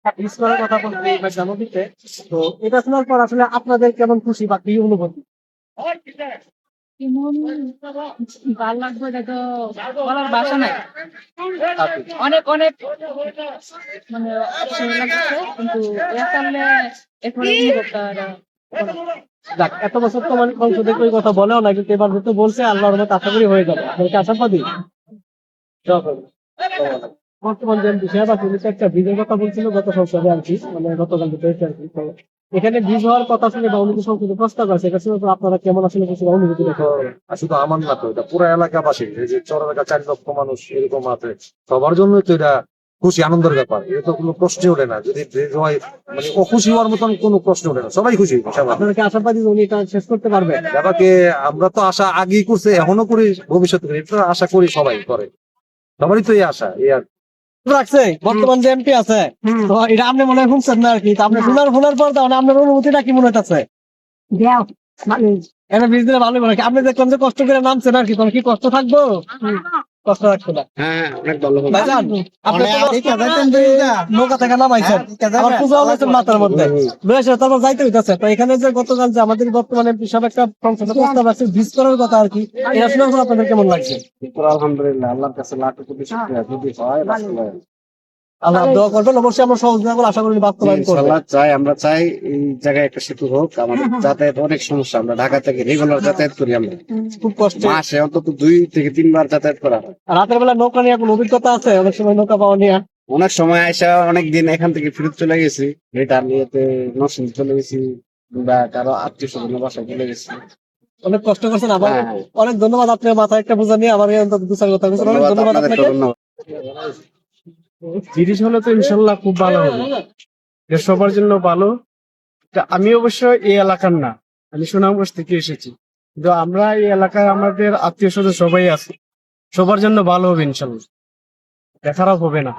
Bridge করার কথা বলতে এই মেঘনা নদীতে, তো এটা শোনার পর আসলে আপনাদের কেমন খুশি বা কি অনুভূতি? এমন ভালো লাগবে এটা তো বলার ভাষা নাই। আচ্ছা। অনেক অনেক মানে অপশন লাগছে, কিন্তু একালে এরপরে অনুভবটা যাক, এত বছর তো মানে সংসদে কেউ কথা বলেও না, কিন্তু এবার যেহেতু বলছে আল্লাহর রহমতে আশা করি হয়ে যাবে। আপনার কি আশাবাদী? যখন বর্তমান যে বিষয় বা পুলিশ একটা ব্রিজের কথা বলছিল গত সংসদে আর কি, মানে গতকাল যেটা হয়েছে আর কি, তো এখানে ব্রিজ হওয়ার কথা শুনে বা উনি যে সংসদে প্রস্তাব আছে এটা শুনে তো আপনারা কেমন আসলে কিছু অনুভূতি দেখতে পাবেন? শুধু আমার না তো, এটা পুরো এলাকাবাসী, এই যে চর এলাকা 4 লক্ষ মানুষ এরকম আছে, সবার জন্যই তো এটা খুশি আনন্দের ব্যাপার। এটা তো কোনো প্রশ্নই ওঠে না যদি ব্রিজ হয়, মানে অখুশি হওয়ার মতন কোনো প্রশ্ন ওঠে না, সবাই খুশি সবাই। আপনারা কি আশাবাদী যে উনি এটা শেষ করতে পারবেন? ব্যাপারকে আমরা তো আশা আগেই করছে, এখনো করি, ভবিষ্যতে করি, এটা আশা করি সবাই করে, সবারই তো এই আশা এই আর। রাখছে বর্তমান যে এমপি আছে, তো এটা আপনি মনে হয় শুনছেন না আর কি, তো আপনি শোনার পর তাহলে আপনার অনুভূতিটা কি মনে হচ্ছে? এখানে ব্রিজ দিলে ভালোই মনে হয়। আপনি দেখলাম যে কষ্ট করে নামছেন আর কি, তখন কি কষ্ট থাকবো? কষ্ট থাকতো না। হ্যাঁ, অনেক ভালো হবে। ভাইজান, আপনি তো কষ্ট করে নৌকা থেকে নামাইছেন, আবার পূজা হয়েছেন মাথার মধ্যে, বয়সে তারপর যাইতে হইতেছে। তো এখানে যে গতকাল যে আমাদের বর্তমানে সব একটা সংসদে প্রস্তাব আছে ব্রিজ করার কথা আর কি, এটা শুনে আপনাদের কেমন লাগছে? আলহামদুলিল্লাহ, আল্লাহর কাছে লাখ কোটি শুকরিয়া, যদি হয় বাস্তবায়ন। আল্লাহ দোয়া করবেন, অবশ্যই আমরা সহযোগিতা করে আশা করি বাস্তবায়ন করবো। ইনশাআল্লাহ চাই, আমরা চাই এই জায়গায় একটা সেতু হোক। আমাদের যাতায়াত অনেক সমস্যা, আমরা ঢাকা থেকে রেগুলার যাতায়াত করি, আমরা খুব কষ্ট। মাসে অন্তত 2 থেকে 3 বার যাতায়াত করা হয়। রাতের বেলা নৌকা নিয়ে কোনো অভিজ্ঞতা আছে? অনেক সময় নৌকা পাওয়া নিয়ে অনেক সময় আইসা অনেক দিন এখান থেকে ফেরত চলে গেছি, রিটার্ন নিয়েতে নরসিংদী চলে গেছি, বা কারো আত্মীয় স্বজনের বাসায় চলে গেছি। অনেক কষ্ট করছেন। আবার হ্যাঁ, অনেক ধন্যবাদ, আপনার মাথায় একটা বোঝা নিয়ে আমার অন্তত দু চার কথা বলছেন। অনেক ধন্যবাদ ধন্যবাদ আপনাদেরকে, আপনাকে। ধন্যবাদ। জিনিস হলে তো ইনশাল্লাহ খুব ভালো হবে, এটা সবার জন্য ভালো। তা আমি অবশ্য এই এলাকার না, আমি সুনামগঞ্জ থেকে এসেছি, কিন্তু আমরা এই এলাকায় আমাদের আত্মীয় স্বজন সবাই আছে, সবার জন্য ভালো হবে ইনশাল্লাহ, খারাপ হবে না।